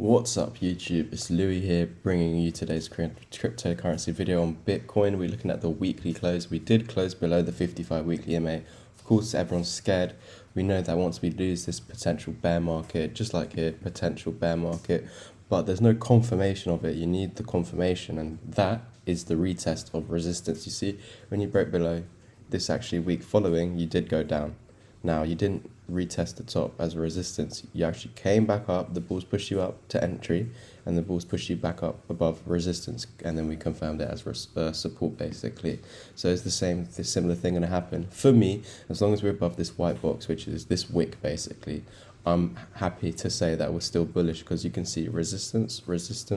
What's up YouTube, it's Louis here bringing you today's cryptocurrency video on Bitcoin. We're looking at the weekly close. We did close below the 55 weekly EMA. Of course everyone's scared. We know that once we lose this potential bear market, just like here, potential bear market, but there's no confirmation of it. You need the confirmation, and that is the retest of resistance. You see, when you broke below this actually week following, you did go down. Now, you didn't retest the top as a resistance. You actually came back up, the bulls pushed you up to entry, and the bulls pushed you back up above resistance, and then we confirmed it as support, basically. So it's the similar thing going to happen. For me, as long as we're above this white box, which is this wick, basically, I'm happy to say that we're still bullish, because you can see resistance,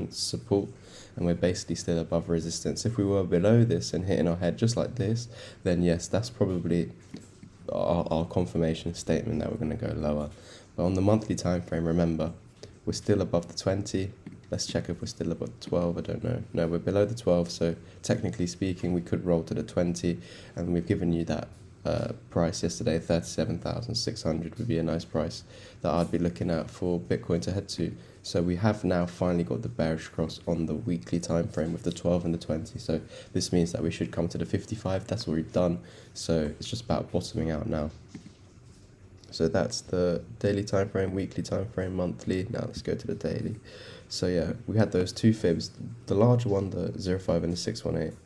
support, and we're basically still above resistance. If we were below this and hitting our head just like this, then yes, that's probably our confirmation statement that we're going to go lower. But on the monthly time frame, remember, we're still above the 20. Let's check if we're still above the 12. I don't know. No, we're below the 12, so technically speaking we could roll to the 20, and we've given you that price yesterday. 37,600 would be a nice price that I'd be looking at for Bitcoin to head to. So we have now finally got the bearish cross on the weekly time frame with the 12 and the 20. So this means that we should come to the 55. That's what we've done. So it's just about bottoming out now. So that's the daily time frame, weekly time frame, monthly. Now let's go to the daily. So yeah, we had those two fibs, the larger one, the 05 and the 618,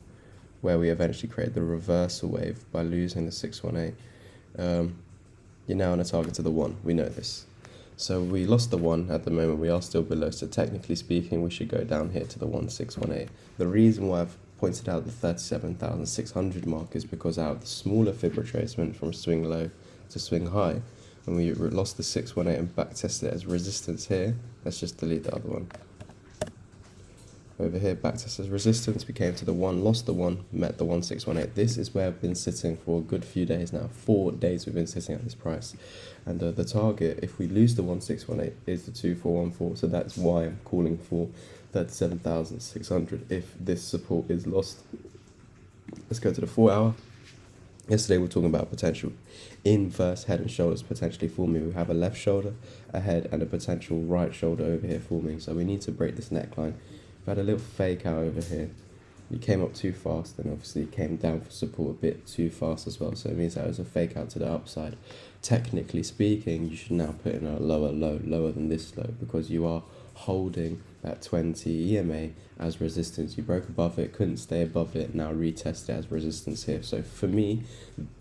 where we eventually created the reversal wave by losing the 618. You're now on a target to the 1. We know this. So we lost the 1 at the moment. We are still below. So technically speaking, we should go down here to the 1618. The reason why I've pointed out the 37,600 mark is because out of the smaller fib retracement from swing low to swing high, and we lost the 618 and back tested it as resistance here. Let's just delete the other one. Over here, back test as resistance, we came to the 1, lost the 1, met the 1618. This is where I've been sitting for a good few days now. 4 days we've been sitting at this price. And the target, if we lose the 1618, is the 2414. So that's why I'm calling for 37,600 if this support is lost. Let's go to the 4 hour. Yesterday we were talking about potential inverse head and shoulders potentially forming. We have a left shoulder, a head, and a potential right shoulder over here forming. So we need to break this neckline. We had a little fake out over here. You came up too fast, and obviously it came down for support a bit too fast as well. So it means that it was a fake out to the upside. Technically speaking, you should now put in a lower low, lower than this low, because you are holding that 20 EMA as resistance. You broke above it, couldn't stay above it, now retest it as resistance here. So for me,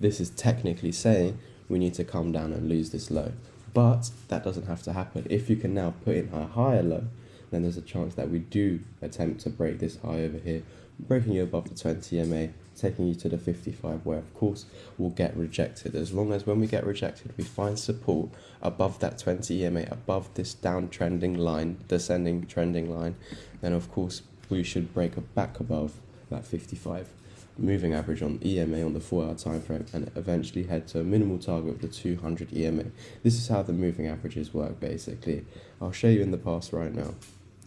this is technically saying we need to come down and lose this low. But that doesn't have to happen. If you can now put in a higher low, then there's a chance that we do attempt to break this high over here, breaking you above the 20 EMA, taking you to the 55, where of course we'll get rejected. As long as when we get rejected, we find support above that 20 EMA, above this downtrending line, descending trending line, then of course we should break back above that 55 moving average on EMA on the 4 hour time frame, and eventually head to a minimal target of the 200 EMA. This is how the moving averages work basically. I'll show you in the past right now.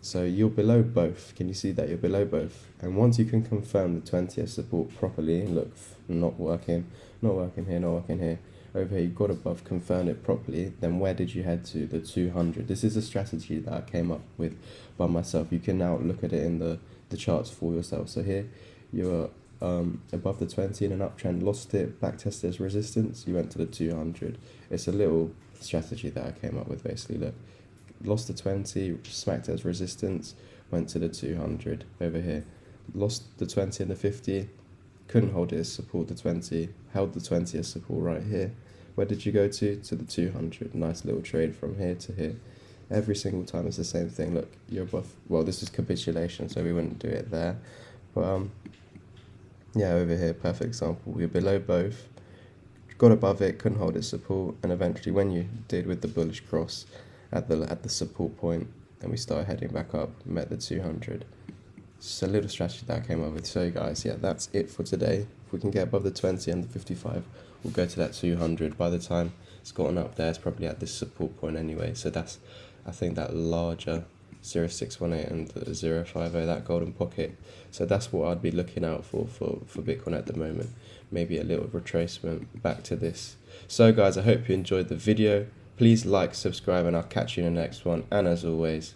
So you're below both. Can you see that you're below both? And once you can confirm the 20 as support properly, look, not working here. Over here, you've got above, confirm it properly. Then where did you head to? The 200. This is a strategy that I came up with by myself. You can now look at it in the charts for yourself. So here, you're above the 20 in an uptrend, lost it, back tested as resistance, you went to the 200. It's a little strategy that I came up with basically. Look, lost the 20, smacked it as resistance, went to the 200 over here. Lost the 20 and the 50, couldn't hold it as support, the 20, held the 20 as support right here. Where did you go to? To the 200. Nice little trade from here to here. Every single time it's the same thing. Look, you're above, well, this is capitulation, so we wouldn't do it there. But yeah, over here, perfect example. We're below both, got above it, couldn't hold its support, and eventually when you did with the bullish cross at the support point, and we started heading back up, met the 200. It's a little strategy that I came up with. So guys, yeah, that's it for today. If we can get above the 20 and the 55, we'll go to that 200. By the time it's gotten up there, it's probably at this support point anyway. So that's, I think, that larger 0618 and the 050, that golden pocket. So that's what I'd be looking out for Bitcoin at the moment. Maybe a little retracement back to this. So guys, I hope you enjoyed the video. Please like, subscribe, and I'll catch you in the next one. And as always,